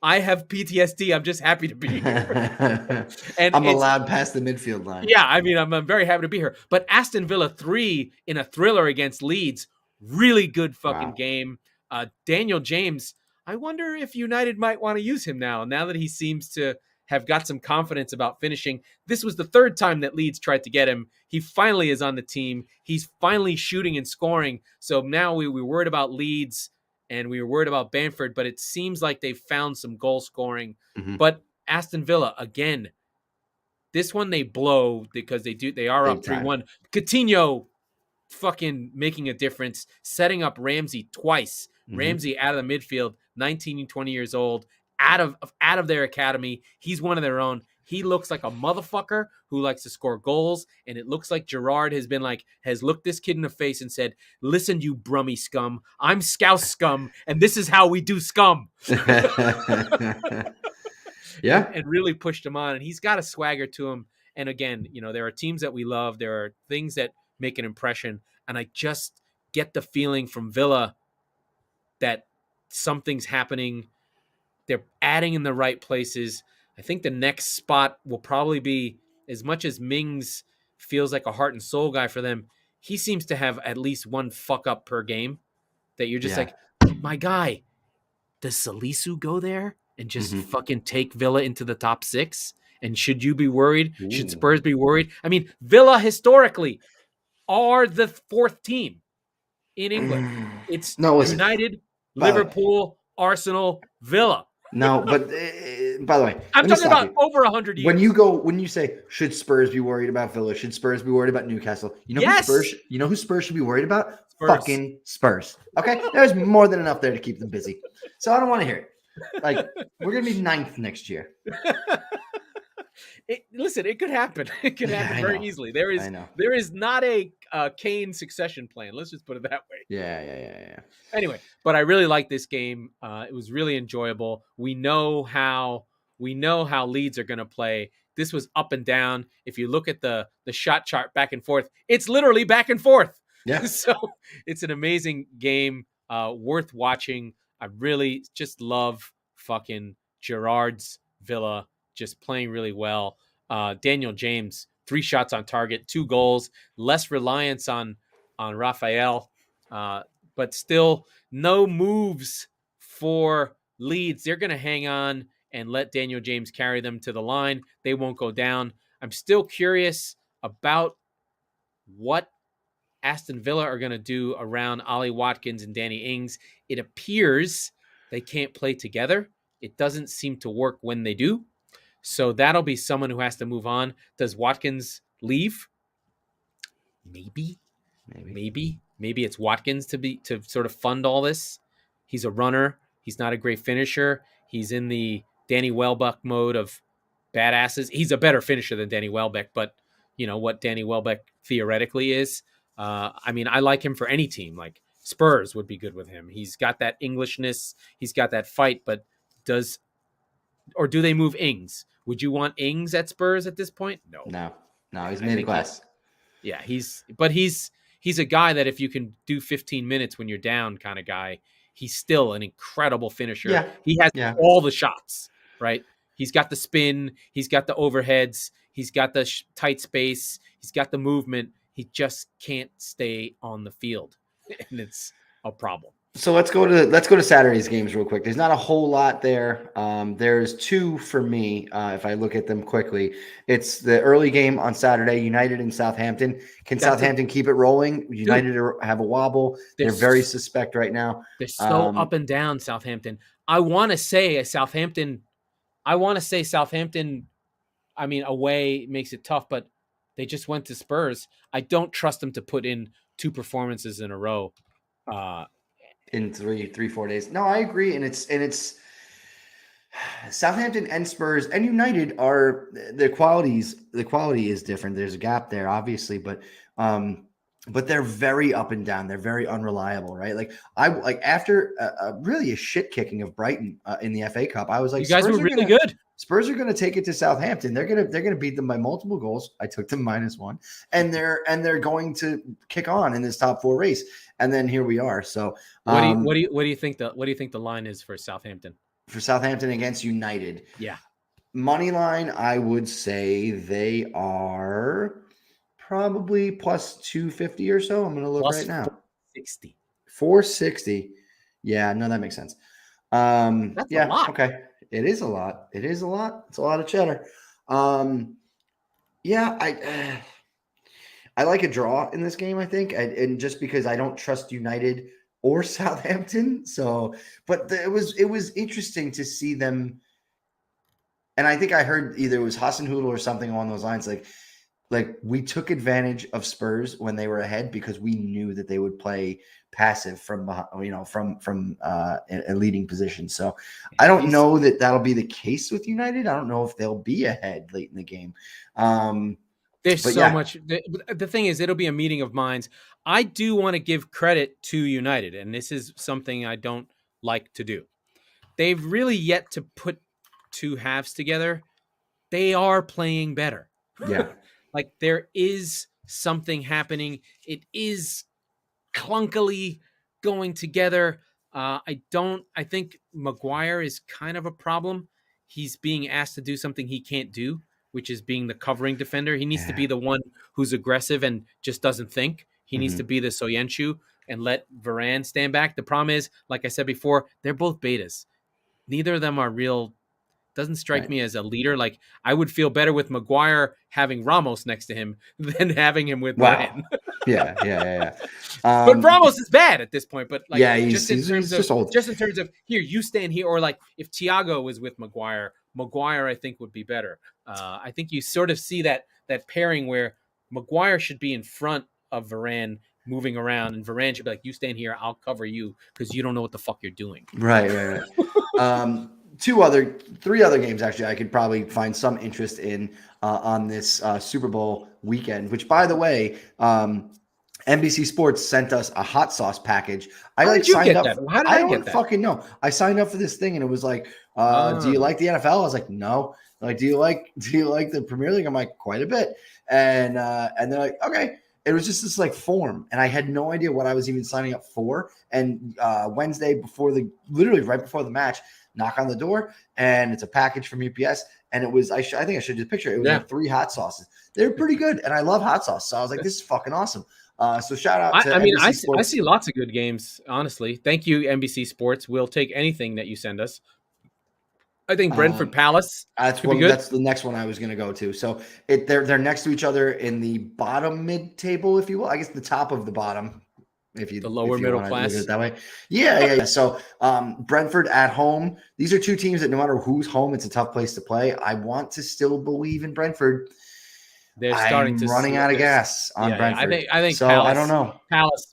I have PTSD. I'm just happy to be here." And I'm allowed past the midfield line. Yeah, I mean, I'm very happy to be here. But Aston Villa 3 in a thriller against Leeds. Really good fucking game. Daniel James, I wonder if United might want to use him now that he seems to have got some confidence about finishing. This was the 3rd time that Leeds tried to get him. He finally is on the team. He's finally shooting and scoring. So now we were worried about Leeds and we were worried about Bamford, but it seems like they've found some goal scoring. But Aston Villa, again, this one they blow because they are up 3-1. Coutinho fucking making a difference, setting up Ramsey twice. Ramsey out of the midfield, 19, 20 years old, out of their academy. He's one of their own. He looks like a motherfucker who likes to score goals, and it looks like Gerrard has looked this kid in the face and said, "Listen, you Brummy scum, I'm Scouse scum, and this is how we do scum." Yeah, and really pushed him on, and he's got a swagger to him. And again, there are teams that we love. There are things that make an impression, and I just get the feeling from Villa that something's happening. They're adding in the right places. I think the next spot will probably be, as much as Mings feels like a heart and soul guy for them, he seems to have at least one fuck up per game that you're just like, my guy, does Salisu go there and just fucking take Villa into the top 6? And should you be worried? Ooh. Should Spurs be worried? I mean, Villa historically are the 4th team in England. It's United, Liverpool, Arsenal, Villa. No, but by the way, I'm talking about over 100 years. When you say, should Spurs be worried about Villa? Should Spurs be worried about Newcastle? Who Spurs should be worried about? Spurs. Fucking Spurs. Okay, there's more than enough there to keep them busy. So I don't want to hear it. Like, we're gonna be 9th next year. Listen, it could happen. It could happen very easily. There is not a Kane succession plan. Let's just put it that way. Yeah. Anyway, but I really like this game. It was really enjoyable. We know how Leeds are going to play. This was up and down. If you look at the shot chart back and forth, it's literally back and forth. Yeah. So it's an amazing game, worth watching. I really just love fucking Gerrard's Villa. Just playing really well. Daniel James, 3 shots on target, 2 goals, less reliance on Raphael, but still no moves for Leeds. They're going to hang on and let Daniel James carry them to the line. They won't go down. I'm still curious about what Aston Villa are going to do around Ollie Watkins and Danny Ings. It appears they can't play together. It doesn't seem to work when they do. So that'll be someone who has to move on. Does Watkins leave? Maybe it's Watkins to sort of fund all this. He's a runner. He's not a great finisher. He's in the Danny Welbeck mode of badasses. He's a better finisher than Danny Welbeck, but you know what Danny Welbeck theoretically is. I mean, I like him for any team. Like Spurs would be good with him. He's got that Englishness. He's got that fight. But do they move Ings? Would you want Ings at Spurs at this point? No. No, he's made a class. He's a guy that if you can do 15 minutes when you're down kind of guy, he's still an incredible finisher. Yeah. He has all the shots, right? He's got the spin. He's got the overheads. He's got the tight space. He's got the movement. He just can't stay on the field, and it's a problem. So let's go to Saturday's games real quick. There's not a whole lot there. There's two for me. If I look at them quickly, it's the early game on Saturday, United and Southampton. Can Southampton keep it rolling? United have a wobble. They're very suspect right now. They're so up and down, Southampton. I want to say Southampton. I mean, away makes it tough, but they just went to Spurs. I don't trust them to put in 2 performances in a row. In 3-4 days. No, I agree. And it's Southampton and Spurs and United are the quality is different. There's a gap there, obviously, but they're very up and down. They're very unreliable, right? Like after really a shit kicking of Brighton in the FA Cup, I was like, you guys were really good. Spurs are going to take it to Southampton. They're going to beat them by multiple goals. I took them -1, and they're going to kick on in this top 4 race. And then here we are. So what do you think the line is for Southampton? For Southampton against United? Yeah. Money line, I would say they are probably plus 250 or so. I'm going to look plus right now. 460. 460. Yeah, no, that makes sense. That's a lot. Okay. It is a lot. It's a lot of cheddar. I like a draw in this game, I think, and just because I don't trust United or Southampton. So, but it was interesting to see them. And I think I heard either it was Hasenhüttl or something along those lines. Like we took advantage of Spurs when they were ahead because we knew that they would play passive from a leading position. So I don't know that that'll be the case with United. I don't know if they'll be ahead late in the game. There's so much. The thing is, it'll be a meeting of minds. I do want to give credit to United, and this is something I don't like to do. They've really yet to put 2 halves together. They are playing better. Yeah. Like there is something happening. It is clunkily going together. I think Maguire is kind of a problem. He's being asked to do something he can't do, which is being the covering defender. He needs to be the one who's aggressive and just doesn't think. He needs to be the Soyuncu and let Varane stand back. The problem is, like I said before, they're both betas. Neither of them are real. Doesn't strike me as a leader. Like I would feel better with Maguire having Ramos next to him than having him with Varane. Yeah. But Ramos is bad at this point. But like, he's just old. Just in terms of here, you stand here, or like if Thiago was with Maguire, I think would be better. I think you sort of see that pairing where Maguire should be in front of Varane moving around, and Varane should be like, you stand here, I'll cover you because you don't know what the fuck you're doing. Right. 3 other games actually I could probably find some interest in on this Super Bowl weekend, which by the way, NBC Sports sent us a hot sauce package. I signed up. How did I get that? Fucking know. I signed up for this thing and it was like, do you like the NFL? I was like, no. Like, do you like the Premier League? I'm like, quite a bit. And they're like, okay. It was just this like form, and I had no idea what I was even signing up for. And Wednesday literally right before the match, knock on the door, and it's a package from UPS. And it was, I think I should just picture it. It was like 3 hot sauces. They were pretty good, and I love hot sauce. So I was like, this is fucking awesome. So shout out to NBC Sports. I see lots of good games, honestly. Thank you, NBC Sports. We'll take anything that you send us. I think Brentford Palace. That's the next one I was going to go to. So they're next to each other in the bottom mid table, if you will. I guess the top of the bottom, the lower middle class. Look at it that way. Yeah. So Brentford at home. These are 2 teams that no matter who's home, it's a tough place to play. I want to still believe in Brentford. They're starting to running out of gas on Brentford. I think so. Palace, I don't know.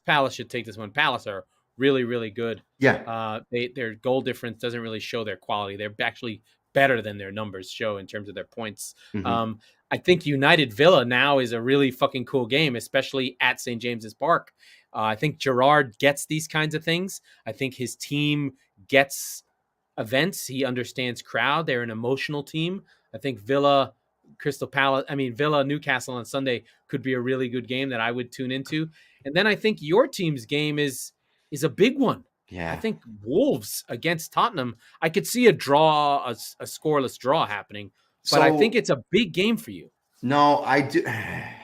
Palace should take this one. Palace are really, really good. Yeah. Their goal difference doesn't really show their quality. They're actually better than their numbers show in terms of their points. Mm-hmm. I think United Villa now is a really fucking cool game, especially at St. James's Park. I think Gerrard gets these kinds of things. I think his team gets events. He understands crowd. They're an emotional team. I think Villa Newcastle on Sunday could be a really good game that I would tune into. And then I think your team's game is a big one. Yeah. I think Wolves against Tottenham, I could see a draw, a scoreless draw happening, but I think it's a big game for you. No, I do.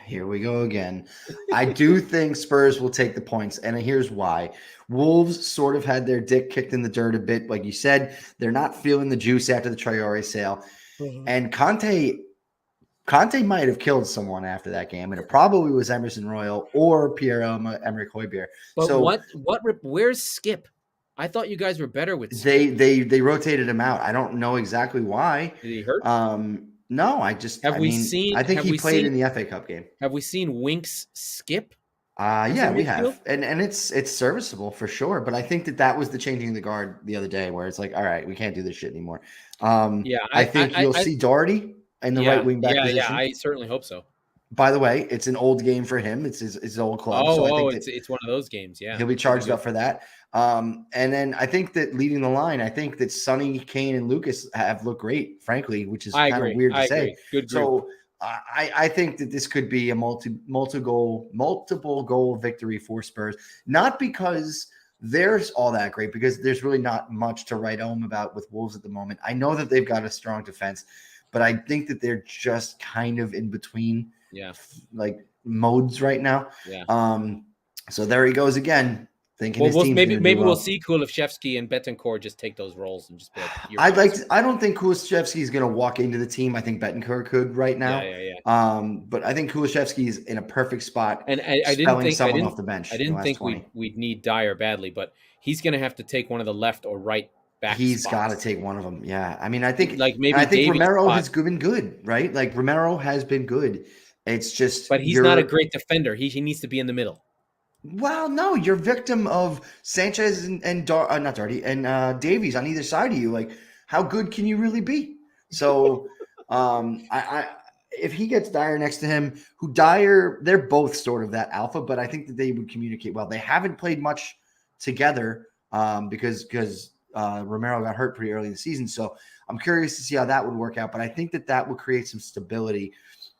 Here we go again. I do think Spurs will take the points, and here's why. Wolves sort of had their dick kicked in the dirt a bit. Like you said, they're not feeling the juice after the Traore sale. And Conte might have killed someone after that game, and it probably was Emerson Royal or Pierre-Emerick Højbjerg. But so where's Skip? I thought you guys were better with Skip. They rotated him out. I don't know exactly why. Did he hurt? No, I think he played in the FA Cup game. Have we seen Winks skip? Yeah, we have. And it's serviceable for sure. But I think that was the changing of the guard the other day where it's like, all right, we can't do this shit anymore. I think you'll see Doherty in the right wing back position. Yeah, I certainly hope so. By the way, it's an old game for him. It's his old club. It's one of those games. Yeah, he'll be charged up for that. And then I think that leading the line, I think that Sonny, Kane, and Lucas have looked great, frankly, which is kind of weird to say. Good group. So I think that this could be a multiple goal victory for Spurs, not because they're all that great, because there's really not much to write home about with Wolves at the moment. I know that they've got a strong defense, but I think that they're just kind of in between like modes right now. So there he goes again. Maybe we'll see Kulusevski and Betancourt just take those roles and just be like. I don't think Kulusevski is going to walk into the team. I think Betancourt could right now. But I think Kulusevski is in a perfect spot. And I didn't think someone off the bench. I didn't think we'd need Dyer badly, but he's going to have to take one of the left or right back. He's got to take one of them. Yeah, I mean, I think Romero has been good, right? Like Romero has been good. It's just, but he's not a great defender. He needs to be in the middle. Well, no, you're victim of Sanchez and not Doherty and Davies on either side of you. Like, how good can you really be? So, if he gets Dyer next to him, they're both sort of that alpha, but I think that they would communicate well. They haven't played much together because Romero got hurt pretty early in the season. So I'm curious to see how that would work out. But I think that would create some stability,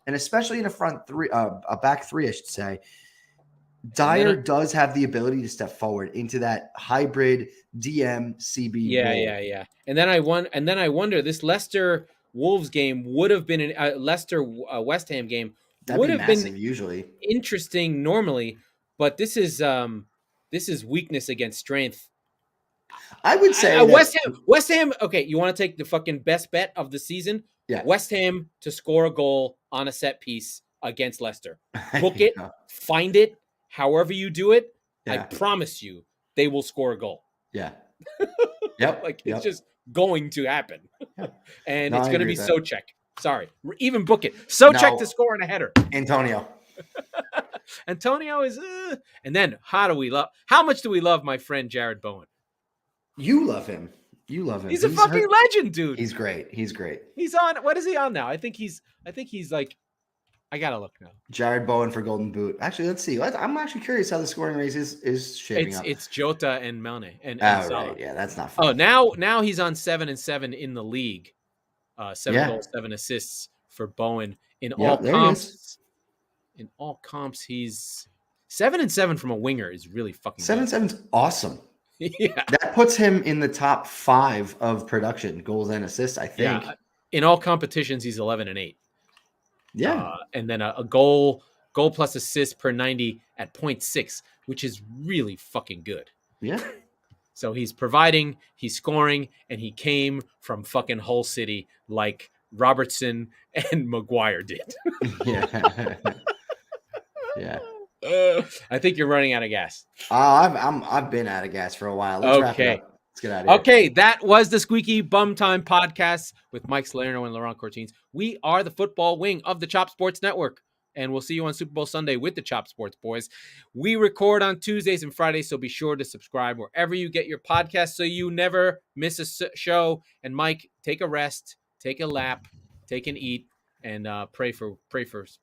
and especially in a back three, I should say. Dyer does have the ability to step forward into that hybrid DM CB. Yeah. And then I wonder, this Leicester Wolves game would have been Leicester West Ham game would have been usually interesting normally, but this is weakness against strength. I would say West Ham. Okay, you want to take the fucking best bet of the season? Yeah, West Ham to score a goal on a set piece against Leicester. Book it, find it. However you do it, I promise you they will score a goal. Yeah. It's just going to happen. And it's going to be Souček. Sorry. Even book it. Souček to score on a header. Antonio is and then how much do we love my friend Jared Bowen? You love him. He's a fucking legend, dude. He's great. He's on, what is he on now? I think he's like, I gotta look now. Jared Bowen for Golden Boot. Actually, let's see. I'm actually curious how the scoring race is shaping up. It's Jota and Melne and Salah. Right. Yeah, that's not fun. Oh, now he's on 7-7 in the league. 7 goals, 7 assists for Bowen in all comps. In all comps, he's 7-7 from a winger is really fucking 7-7's awesome. Yeah, that puts him in the top 5 of production, goals and assists. I think. Yeah. In all competitions, he's 11-8. Yeah, and then a goal plus assist per 90 at 0.6, which is really fucking good. Yeah. So he's providing, he's scoring, and he came from fucking Hull City like Robertson and Maguire did. Yeah. Yeah. I think you're running out of gas. I've been out of gas for a while. Let's wrap it up. Let's get out of here. Okay, that was the Squeaky Bum Time Podcast with Mike Salerno and Laurent Cortines. We are the football wing of the Chop Sports Network, and we'll see you on Super Bowl Sunday with the Chop Sports boys. We record on Tuesdays and Fridays, so be sure to subscribe wherever you get your podcasts so you never miss a show. And Mike, take a rest, take a lap, take an eat, and pray for Spurs.